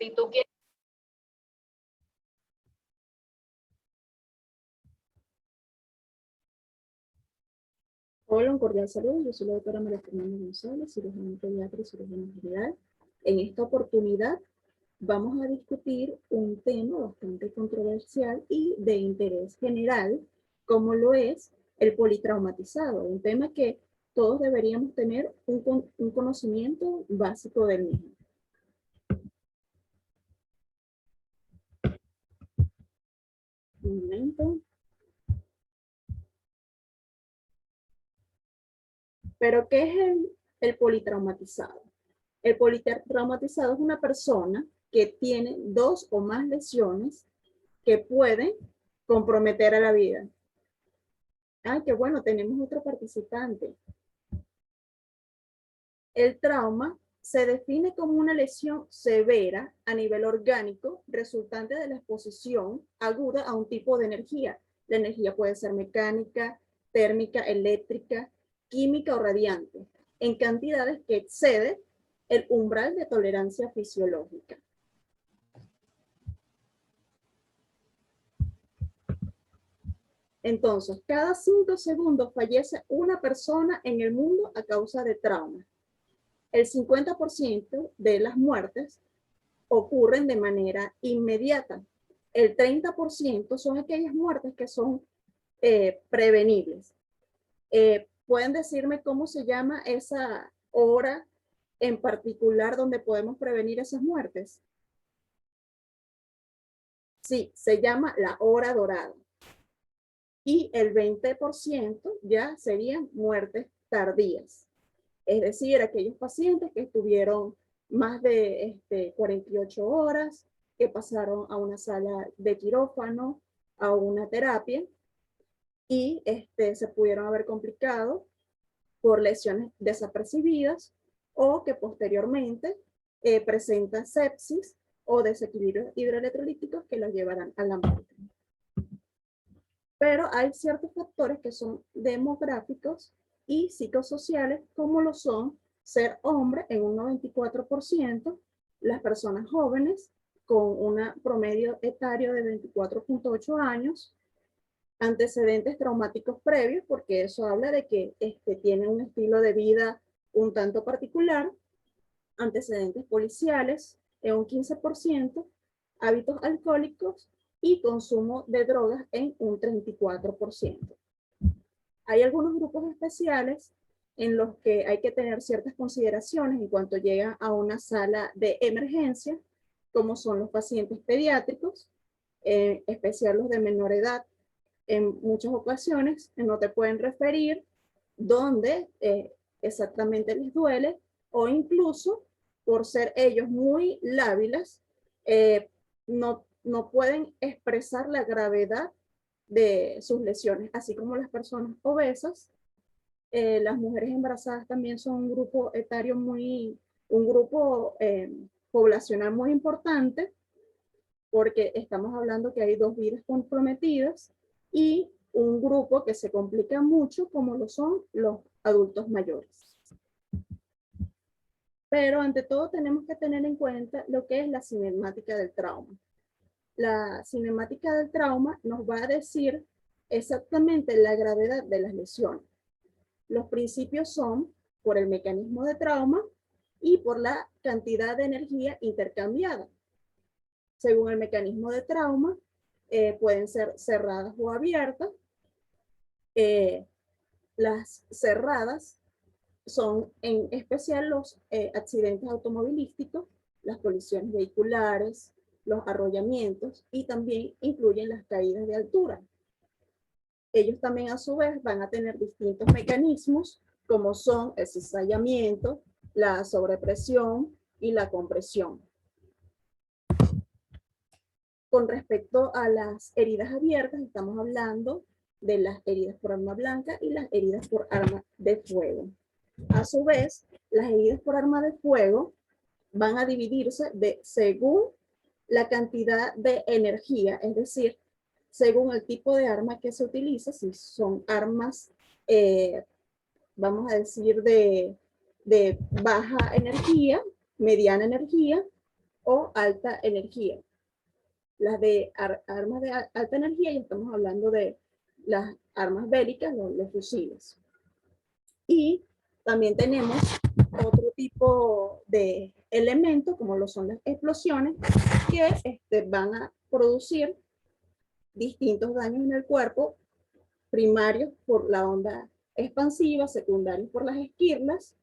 Si tú quieres. Hola, un cordial saludo. Yo soy la doctora María Fernanda González, cirujana pediatra y cirujana general. En esta oportunidad vamos a discutir un tema bastante controversial y de interés general, como lo es el politraumatizado, un tema que todos deberíamos tener un conocimiento básico del mismo. Un momento. Pero, ¿qué es el politraumatizado? El politraumatizado es una persona que tiene 2 o más lesiones que pueden comprometer a la vida. Ay, qué bueno, tenemos otro participante. El trauma se define como una lesión severa a nivel orgánico resultante de la exposición aguda a un tipo de energía. La energía puede ser mecánica, térmica, eléctrica, química o radiante, en cantidades que exceden el umbral de tolerancia fisiológica. Entonces, cada 5 segundos fallece una persona en el mundo a causa de trauma. El 50% de las muertes ocurren de manera inmediata. El 30% son aquellas muertes que son prevenibles. ¿Pueden decirme cómo se llama esa hora en particular donde podemos prevenir esas muertes? Sí, se llama la hora dorada. Y el 20% ya serían muertes tardías. Es decir, aquellos pacientes que estuvieron más de 48 horas, que pasaron a una sala de quirófano, a una terapia, y se pudieron haber complicado por lesiones desapercibidas o que posteriormente presentan sepsis o desequilibrios hidroelectrolíticos que los llevarán a la muerte. Pero hay ciertos factores que son demográficos y psicosociales, como lo son ser hombre en un 94%, las personas jóvenes con un promedio etario de 24.8 años, antecedentes traumáticos previos, porque eso habla de que tiene un estilo de vida un tanto particular, antecedentes policiales en un 15%, hábitos alcohólicos y consumo de drogas en un 34%. Hay algunos grupos especiales en los que hay que tener ciertas consideraciones en cuanto llegan a una sala de emergencia, como son los pacientes pediátricos, en especial los de menor edad. En muchas ocasiones no te pueden referir dónde exactamente les duele, o incluso por ser ellos muy lábiles, no pueden expresar la gravedad de sus lesiones, así como las personas obesas. Las mujeres embarazadas también son un grupo etario un grupo poblacional muy importante, porque estamos hablando que hay 2 vidas comprometidas y un grupo que se complica mucho, como lo son los adultos mayores. Pero ante todo tenemos que tener en cuenta lo que es la cinemática del trauma. La cinemática del trauma nos va a decir exactamente la gravedad de las lesiones. Los principios son por el mecanismo de trauma y por la cantidad de energía intercambiada. Según el mecanismo de trauma, pueden ser cerradas o abiertas. Las cerradas son en especial los accidentes automovilísticos, las colisiones vehiculares, los arrollamientos, y también incluyen las caídas de altura. Ellos también a su vez van a tener distintos mecanismos, como son el cizallamiento, la sobrepresión y la compresión. Con respecto a las heridas abiertas, estamos hablando de las heridas por arma blanca y las heridas por arma de fuego. A su vez, las heridas por arma de fuego van a dividirse según la cantidad de energía, es decir, según el tipo de arma que se utiliza. Si son armas, vamos a decir, de baja energía, mediana energía, o alta energía. Las de armas de alta energía, ya estamos hablando de las armas bélicas, los fusiles. Y también tenemos otro tipo de elementos, como lo son las explosiones, que van a producir distintos daños en el cuerpo, primarios por la onda expansiva, secundarios por las esquirlas,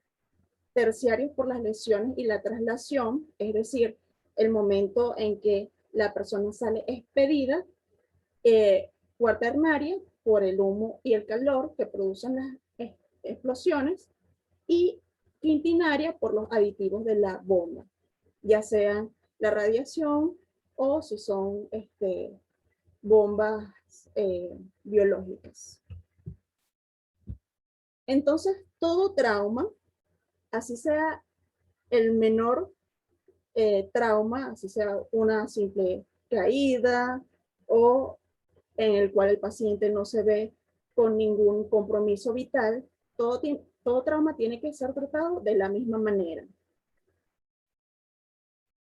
terciarios por las lesiones y la traslación, es decir, el momento en que la persona sale expedida, cuaternaria por el humo y el calor que producen las explosiones, y quintinaria por los aditivos de la bomba, ya sean la radiación o si son bombas biológicas. Entonces, todo trauma, así sea el menor trauma, así sea una simple caída o en el cual el paciente no se ve con ningún compromiso vital, todo trauma tiene que ser tratado de la misma manera.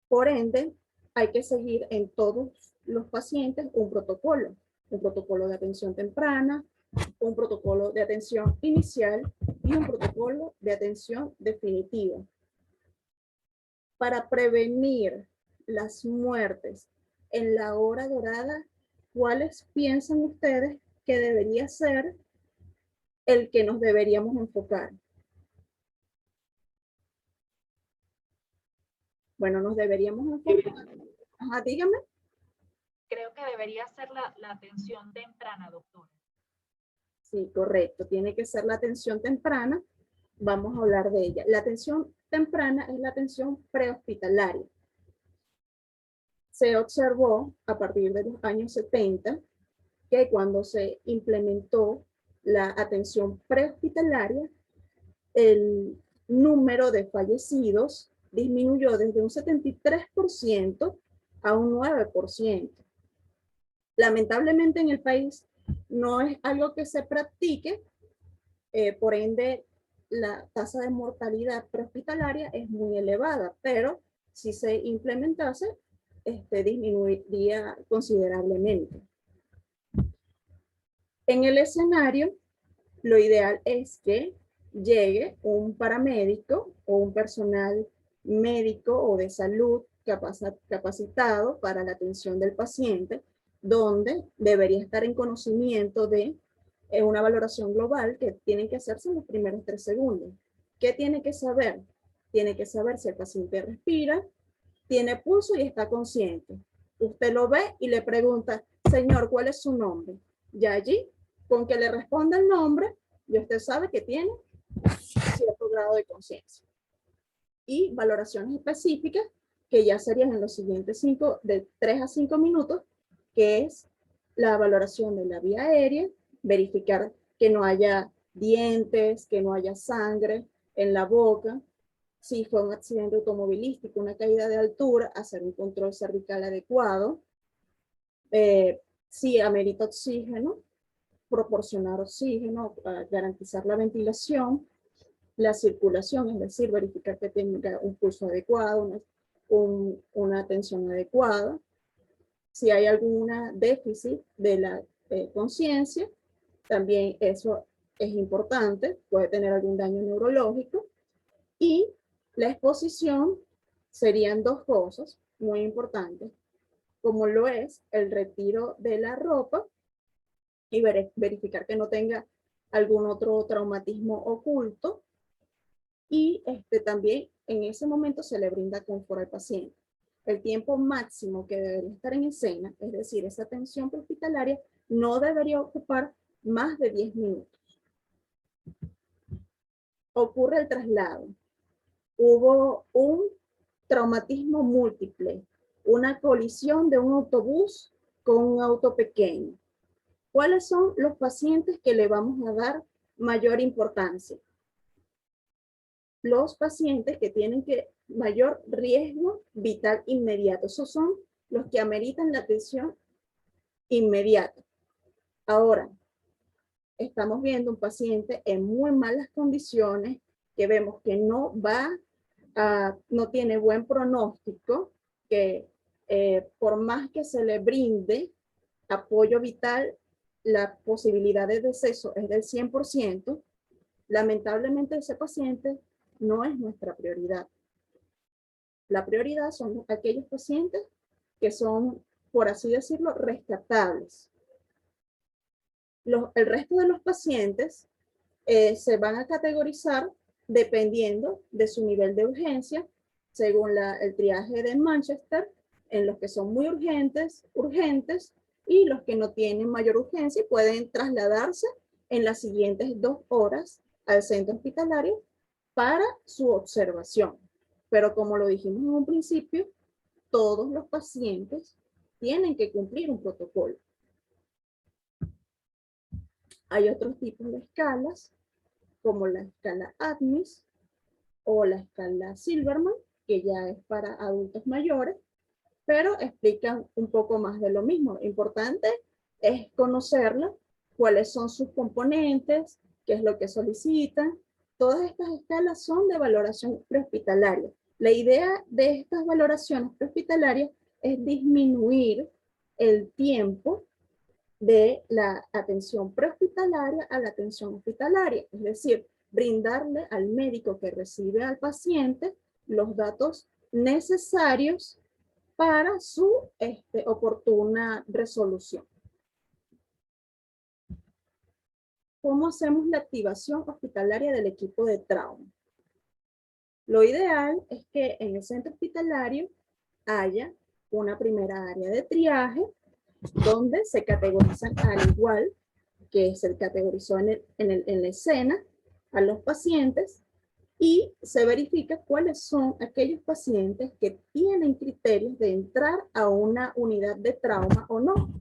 Por ende, hay que seguir en todos los pacientes un protocolo de atención temprana, un protocolo de atención inicial y un protocolo de atención definitiva. Para prevenir las muertes en la hora dorada, ¿cuáles piensan ustedes que debería ser el que nos deberíamos enfocar? Bueno, nos deberíamos enfocar. Ajá, dígame. Creo que debería ser la atención temprana, doctora. Sí, correcto. Tiene que ser la atención temprana. Vamos a hablar de ella. La atención temprana es la atención prehospitalaria. Se observó a partir de los años 70 que cuando se implementó la atención prehospitalaria, el número de fallecidos disminuyó desde un 73% a un 9%. Lamentablemente en el país no es algo que se practique, por ende la tasa de mortalidad prehospitalaria es muy elevada, pero si se implementase, disminuiría considerablemente. En el escenario, lo ideal es que llegue un paramédico o un personal médico o de salud capacitado para la atención del paciente, donde debería estar en conocimiento de una valoración global que tienen que hacerse en los primeros 3 segundos. ¿Qué tiene que saber? Tiene que saber si el paciente respira, tiene pulso y está consciente. Usted lo ve y le pregunta, señor, ¿cuál es su nombre? Y allí, con que le responda el nombre, y usted sabe que tiene cierto grado de conciencia. Y valoraciones específicas que ya serían en los siguientes de 3 a 5 minutos, que es la valoración de la vía aérea, verificar que no haya dientes, que no haya sangre en la boca. Si fue un accidente automovilístico, una caída de altura, hacer un control cervical adecuado. Si amerita oxígeno, proporcionar oxígeno, garantizar la ventilación, la circulación, es decir, verificar que tenga un pulso adecuado, una tensión adecuada. Si hay alguna déficit de la conciencia, también eso es importante, puede tener algún daño neurológico. Y la exposición serían 2 cosas muy importantes, como lo es el retiro de la ropa y verificar que no tenga algún otro traumatismo oculto. Y también en ese momento se le brinda confort al paciente. El tiempo máximo que debería estar en escena, es decir, esa atención prehospitalaria, no debería ocupar más de 10 minutos. Ocurre el traslado. Hubo un traumatismo múltiple, una colisión de un autobús con un auto pequeño. ¿Cuáles son los pacientes que le vamos a dar mayor importancia? Los pacientes que tienen mayor riesgo vital inmediato. Esos son los que ameritan la atención inmediata. Ahora, estamos viendo un paciente en muy malas condiciones, que vemos que no tiene buen pronóstico, que por más que se le brinde apoyo vital, la posibilidad de deceso es del 100%, lamentablemente ese paciente no es nuestra prioridad. La prioridad son aquellos pacientes que son, por así decirlo, rescatables. El resto de los pacientes se van a categorizar dependiendo de su nivel de urgencia, según el triaje de Manchester, en los que son muy urgentes, y los que no tienen mayor urgencia pueden trasladarse en las siguientes 2 horas al centro hospitalario para su observación. Pero como lo dijimos en un principio, todos los pacientes tienen que cumplir un protocolo. Hay otros tipos de escalas, como la escala ADMIS o la escala Silverman, que ya es para adultos mayores, pero explican un poco más de lo mismo. Lo importante es conocerla, cuáles son sus componentes, qué es lo que solicitan. Todas estas escalas son de valoración prehospitalaria. La idea de estas valoraciones prehospitalarias es disminuir el tiempo de la atención prehospitalaria a la atención hospitalaria, es decir, brindarle al médico que recibe al paciente los datos necesarios para su oportuna resolución. ¿Cómo hacemos la activación hospitalaria del equipo de trauma? Lo ideal es que en el centro hospitalario haya una primera área de triaje donde se categorizan al igual que se categorizó en la escena a los pacientes y se verifica cuáles son aquellos pacientes que tienen criterios de entrar a una unidad de trauma o no.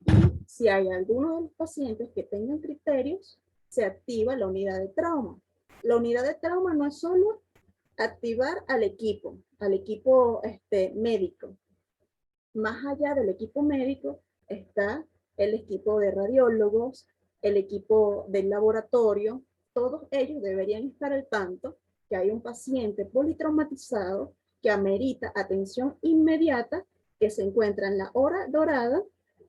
Y si hay alguno de los pacientes que tengan criterios, se activa la unidad de trauma. La unidad de trauma no es solo activar al equipo médico. Más allá del equipo médico está el equipo de radiólogos, el equipo del laboratorio. Todos ellos deberían estar al tanto que hay un paciente politraumatizado que amerita atención inmediata, que se encuentra en la hora dorada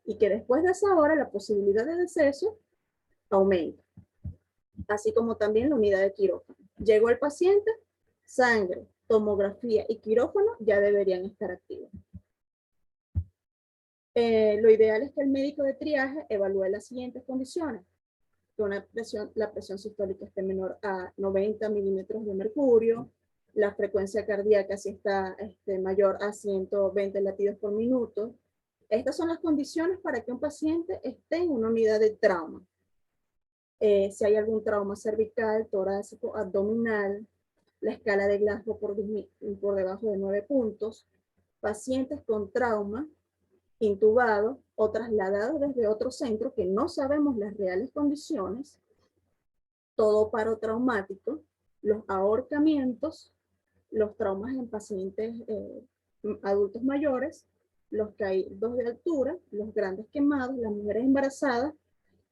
y que después de esa hora la posibilidad de deceso aumenta. Así como también la unidad de quirófano. Llegó el paciente, sangre, tomografía y quirófano ya deberían estar activos. Lo ideal es que el médico de triaje evalúe las siguientes condiciones. Que la presión sistólica esté menor a 90 milímetros de mercurio, la frecuencia cardíaca si está mayor a 120 latidos por minuto. Estas son las condiciones para que un paciente esté en una unidad de trauma. Si hay algún trauma cervical, torácico, abdominal, la escala de Glasgow por debajo de 9 puntos, pacientes con trauma, intubados o trasladados desde otro centro que no sabemos las reales condiciones, todo paro traumático, los ahorcamientos, los traumas en pacientes adultos mayores, los caídos de altura, los grandes quemados, las mujeres embarazadas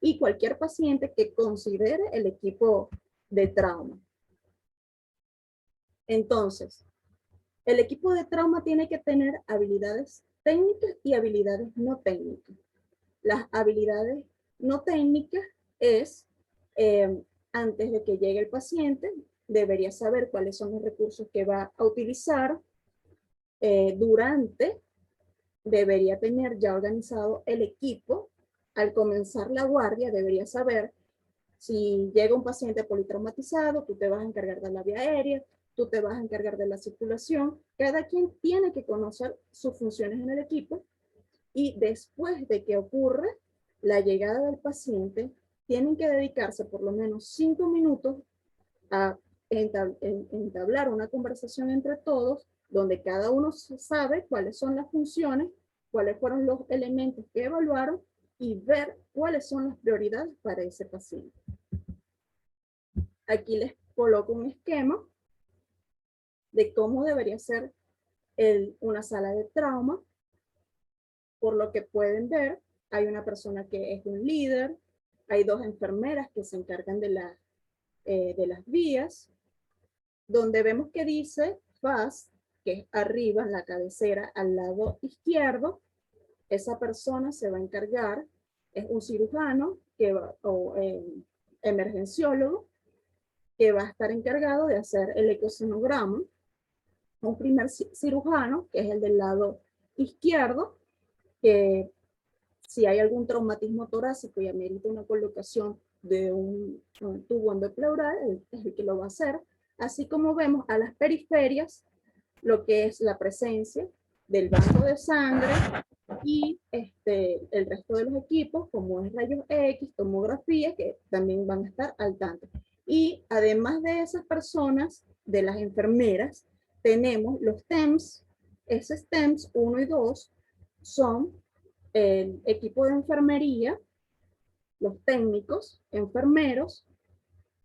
y cualquier paciente que considere el equipo de trauma. Entonces, el equipo de trauma tiene que tener habilidades técnicas y habilidades no técnicas. Las habilidades no técnicas es, antes de que llegue el paciente, debería saber cuáles son los recursos que va a utilizar. Durante, debería tener ya organizado el equipo. Al comenzar la guardia, debería saber si llega un paciente politraumatizado, tú te vas a encargar de la vía aérea, tú te vas a encargar de la circulación. Cada quien tiene que conocer sus funciones en el equipo y después de que ocurre la llegada del paciente, tienen que dedicarse por lo menos 5 minutos a entablar una conversación entre todos, donde cada uno sabe cuáles son las funciones, cuáles fueron los elementos que evaluaron y ver cuáles son las prioridades para ese paciente. Aquí les coloco un esquema de cómo debería ser una sala de trauma. Por lo que pueden ver, hay una persona que es un líder, hay 2 enfermeras que se encargan de las vías, donde vemos que dice FAST, que es arriba en la cabecera al lado izquierdo. Esa persona se va a encargar, es un cirujano o emergenciólogo, que va a estar encargado de hacer el ecosonograma. Un primer cirujano, que es el del lado izquierdo, que si hay algún traumatismo torácico y amerita una colocación de un tubo endopleural, es el que lo va a hacer. Así como vemos a las periferias, lo que es la presencia del banco de sangre y el resto de los equipos, como es rayos X, tomografía, que también van a estar al tanto. Y además de esas personas, de las enfermeras, tenemos los TEMS. Esos TEMS 1 y 2 son el equipo de enfermería, los técnicos, enfermeros,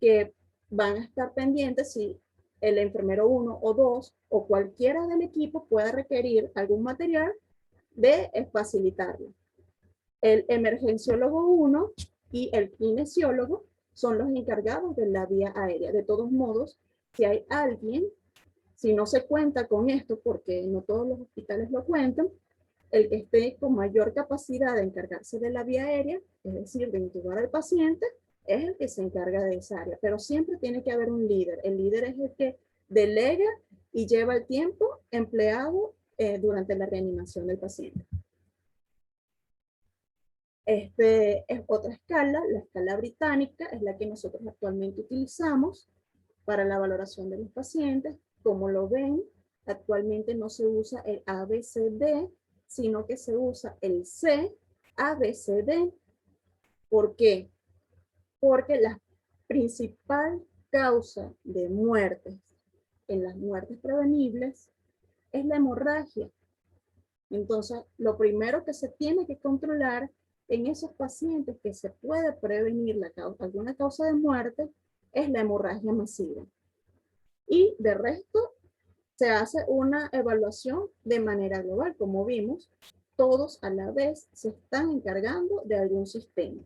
que van a estar pendientes si el enfermero 1 o 2 o cualquiera del equipo pueda requerir algún material de facilitarlo. El emergenciólogo 1 y el kinesiólogo son los encargados de la vía aérea. De todos modos, si hay alguien, si no se cuenta con esto, porque no todos los hospitales lo cuentan, el que esté con mayor capacidad de encargarse de la vía aérea, es decir, de intubar al paciente, es el que se encarga de esa área. Pero siempre tiene que haber un líder. El líder es el que delega y lleva el tiempo empleado durante la reanimación del paciente. Es otra escala, la escala británica, es la que nosotros actualmente utilizamos para la valoración de los pacientes. Como lo ven, actualmente no se usa el ABCD, sino que se usa el CABCD. ¿Por qué? Porque la principal causa de muertes en las muertes prevenibles es la hemorragia. Entonces, lo primero que se tiene que controlar en esos pacientes que se puede prevenir alguna causa de muerte es la hemorragia masiva. Y de resto, se hace una evaluación de manera global. Como vimos, todos a la vez se están encargando de algún sistema.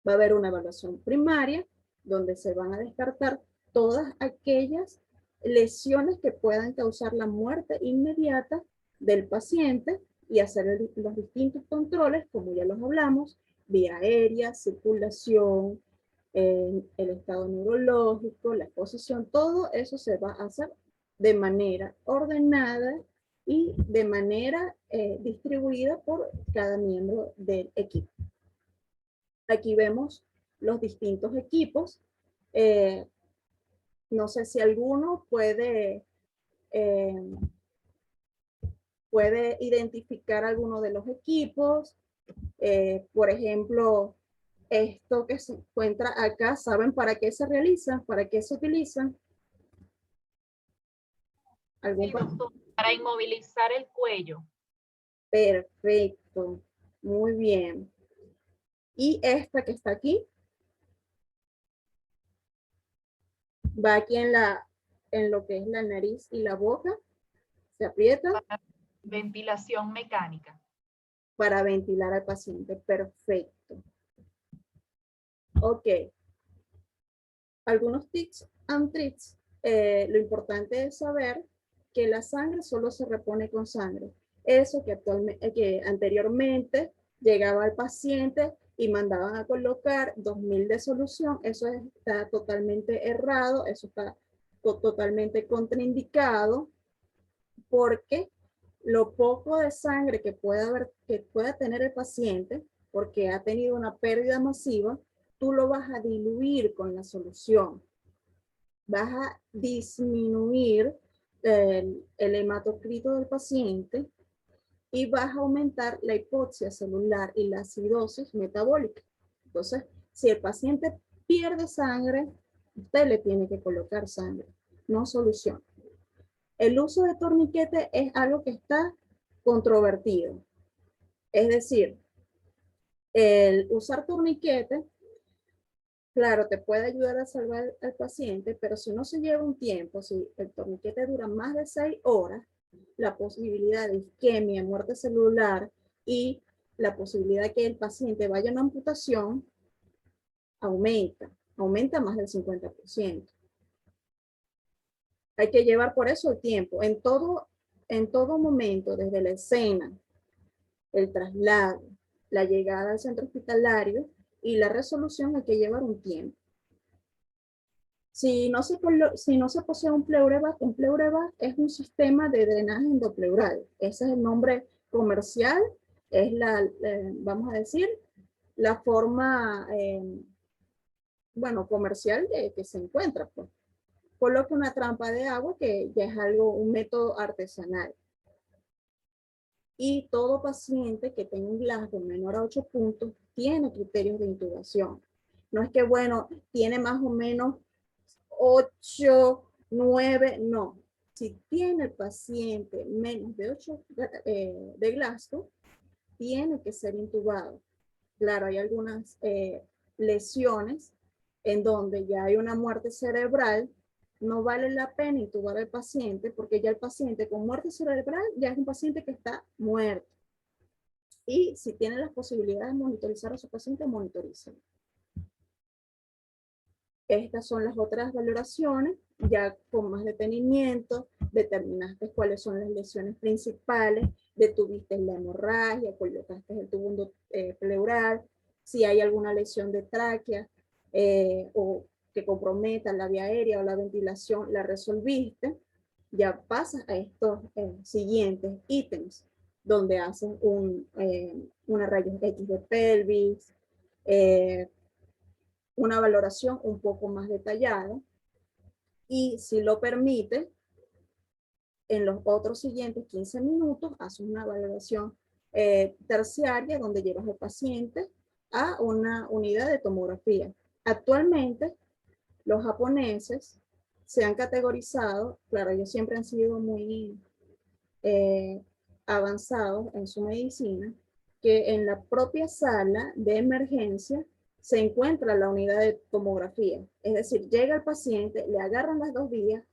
Va a haber una evaluación primaria, donde se van a descartar todas aquellas lesiones que puedan causar la muerte inmediata del paciente y hacer los distintos controles, como ya los hablamos, vía aérea, circulación, el estado neurológico, la exposición, todo eso se va a hacer de manera ordenada y de manera distribuida por cada miembro del equipo. Aquí vemos los distintos equipos. No sé si alguno puede identificar alguno de los equipos. Por ejemplo, esto que se encuentra acá, ¿saben para qué se realiza? ¿Para qué se utilizan? Sí, doctor, para inmovilizar el cuello. Perfecto, muy bien. Y esta que está aquí, va aquí en lo que es la nariz y la boca, se aprieta. Para ventilación mecánica. Para ventilar al paciente, perfecto. Ok. Algunos tips and tricks. Lo importante es saber que la sangre solo se repone con sangre. Eso que anteriormente llegaba al paciente y mandaban a colocar 2000 de solución, eso está totalmente errado, eso está totalmente contraindicado, porque lo poco de sangre que pueda tener el paciente, porque ha tenido una pérdida masiva, tú lo vas a diluir con la solución. Vas a disminuir el hematocrito del paciente y vas a aumentar la hipoxia celular y la acidosis metabólica. Entonces, si el paciente pierde sangre, usted le tiene que colocar sangre, no solución. El uso de torniquete es algo que está controvertido. Es decir, el usar torniquete, claro, te puede ayudar a salvar al paciente, pero si no se lleva un tiempo, si el torniquete dura más de 6 horas, la posibilidad de isquemia, muerte celular y la posibilidad de que el paciente vaya a una amputación aumenta más del 50%. Hay que llevar por eso el tiempo. En todo momento, desde la escena, el traslado, la llegada al centro hospitalario y la resolución, hay que llevar un tiempo. Si no se posee un pleurevac es un sistema de drenaje endopleural. Ese es el nombre comercial, es vamos a decir, la forma, bueno, comercial que se encuentra. Pues. Coloque una trampa de agua que ya es algo, un método artesanal. Y todo paciente que tenga un Glasgow menor a 8 puntos tiene criterios de intubación. No es que, bueno, tiene más o menos 8, 9, no. Si tiene el paciente menos de 8 de Glasgow, tiene que ser intubado. Claro, hay algunas lesiones en donde ya hay una muerte cerebral, no vale la pena intubar al paciente porque ya el paciente con muerte cerebral ya es un paciente que está muerto. Y si tiene las posibilidades de monitorizar a su paciente, monitorícelo. Estas son las otras valoraciones, ya con más detenimiento, determinaste cuáles son las lesiones principales, detuviste la hemorragia, colocaste el tubo pleural, si hay alguna lesión de tráquea o que comprometa la vía aérea o la ventilación, la resolviste, ya pasas a estos siguientes ítems, donde haces una rayos X de pelvis, una valoración un poco más detallada y si lo permite, en los otros siguientes 15 minutos haces una valoración terciaria donde llevas al paciente a una unidad de tomografía. Actualmente, los japoneses se han categorizado, claro, ellos siempre han sido muy avanzados en su medicina, que en la propia sala de emergencia se encuentra la unidad de tomografía. Es decir, llega el paciente, le agarran las dos vías,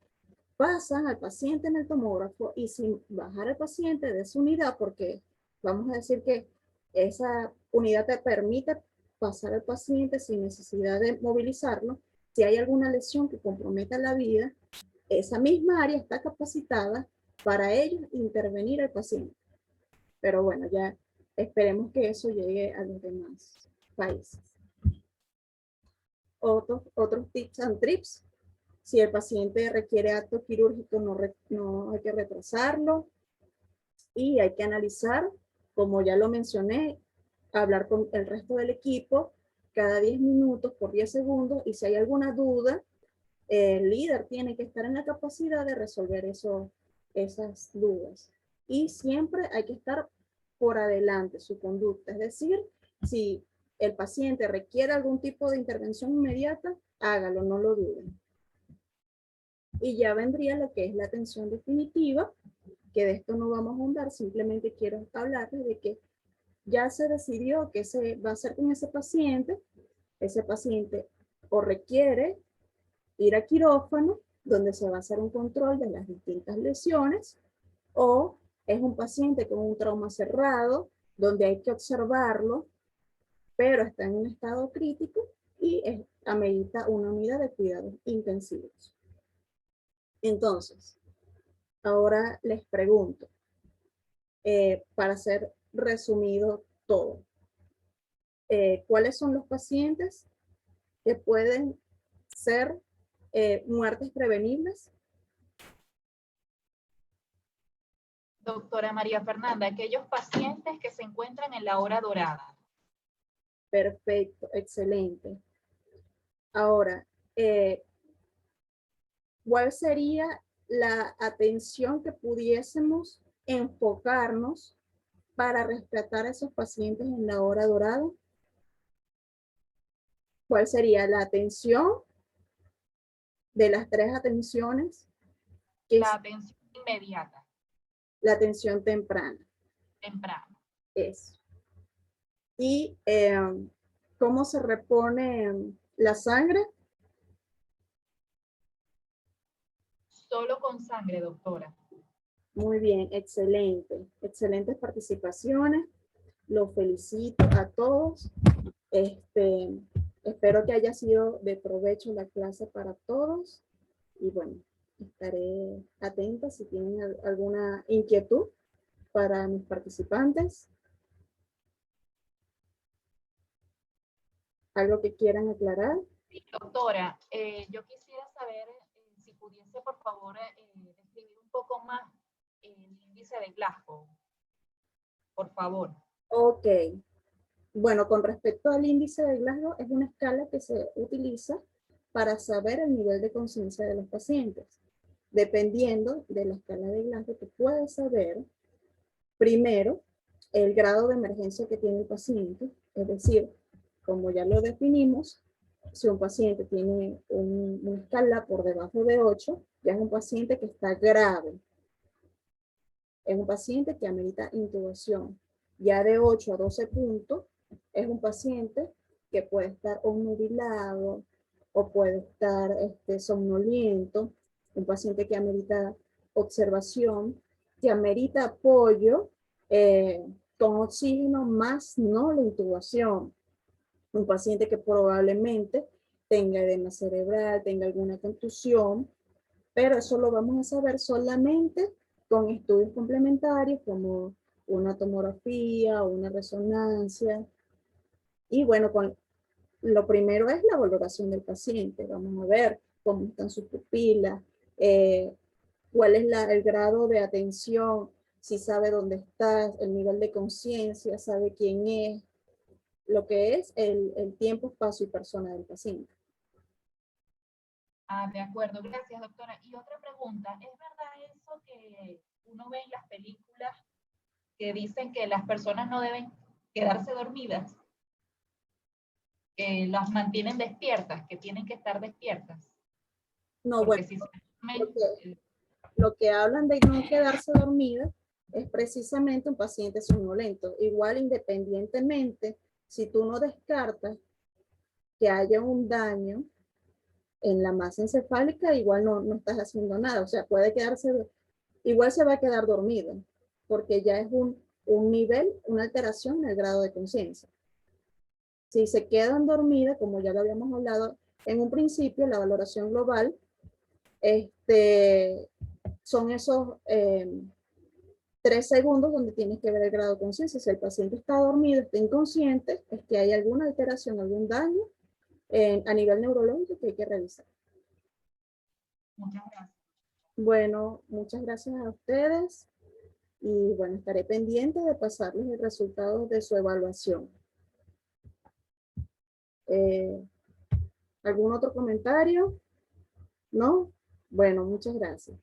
pasan al paciente en el tomógrafo y sin bajar al paciente de su unidad, porque vamos a decir que esa unidad te permite pasar al paciente sin necesidad de movilizarlo. Si hay alguna lesión que comprometa la vida, esa misma área está capacitada para ellos intervenir al paciente. Pero bueno, ya esperemos que eso llegue a los demás países. Otros tips and trips. Si el paciente requiere acto quirúrgico, no hay que retrasarlo. Y hay que analizar, como ya lo mencioné, hablar con el resto del equipo cada 10 minutos por 10 segundos. Y si hay alguna duda, el líder tiene que estar en la capacidad de resolver esas dudas. Y siempre hay que estar por adelante su conducta. Es decir, si el paciente requiere algún tipo de intervención inmediata, hágalo, no lo duden. Y ya vendría lo que es la atención definitiva, que de esto no vamos a ahondar, simplemente quiero hablarles de que ya se decidió qué se va a hacer con ese paciente o requiere ir a quirófano, donde se va a hacer un control de las distintas lesiones, o es un paciente con un trauma cerrado, donde hay que observarlo, pero está en un estado crítico y amerita una unidad de cuidados intensivos. Entonces, ahora les pregunto, para hacer resumido todo, ¿cuáles son los pacientes que pueden ser muertes prevenibles? Doctora María Fernanda, aquellos pacientes que se encuentran en la hora dorada. Perfecto, excelente. Ahora, ¿cuál sería la atención que pudiésemos enfocarnos para rescatar a esos pacientes en la hora dorada? ¿Cuál sería la atención de las tres atenciones? La atención inmediata. La atención temprana. Temprana. Eso. ¿Y cómo se repone la sangre? Solo con sangre, doctora. Muy bien, excelente. Excelentes participaciones. Los felicito a todos. Espero que haya sido de provecho la clase para todos. Y bueno, estaré atenta si tienen alguna inquietud para mis participantes. ¿Algo que quieran aclarar? Sí, doctora, yo quisiera saber si pudiese, por favor, describir un poco más el índice de Glasgow, por favor. Ok. Bueno, con respecto al índice de Glasgow, es una escala que se utiliza para saber el nivel de conciencia de los pacientes. Dependiendo de la escala de Glasgow, tú puedes saber, primero, el grado de emergencia que tiene el paciente, es decir, como ya lo definimos, si un paciente tiene una escala por debajo de 8, ya es un paciente que está grave. Es un paciente que amerita intubación. Ya de 8 a 12 puntos, es un paciente que puede estar obnubilado o puede estar somnoliento, un paciente que amerita observación, que amerita apoyo con oxígeno más no la intubación. Un paciente que probablemente tenga edema cerebral, tenga alguna contusión, pero eso lo vamos a saber solamente con estudios complementarios como una tomografía o una resonancia. Y bueno, lo primero es la valoración del paciente. Vamos a ver cómo están sus pupilas, cuál es el grado de atención, si sabe dónde está, el nivel de conciencia, sabe quién es, lo que es el tiempo, espacio y persona del paciente. Ah, de acuerdo, gracias, doctora. Y otra pregunta, ¿es verdad eso que uno ve en las películas que dicen que las personas no deben quedarse dormidas, que las mantienen despiertas, que tienen que estar despiertas? No, Porque bueno, si lo que hablan de no quedarse dormida es precisamente un paciente somnolento. Igual, independientemente, si tú no descartas que haya un daño en la masa encefálica, igual no estás haciendo nada. O sea, puede quedarse, igual se va a quedar dormido, porque ya es un nivel, una alteración en el grado de conciencia. Si se quedan dormidas, como ya lo habíamos hablado en un principio, la valoración global, son esos 3 segundos donde tienes que ver el grado de conciencia. Si el paciente está dormido, está inconsciente, es que hay alguna alteración, algún daño a nivel neurológico que hay que revisar. muchas gracias. Bueno, muchas gracias a ustedes y bueno, estaré pendiente de pasarles el resultado de su evaluación. ¿Algún otro comentario? ¿No? Bueno, muchas gracias.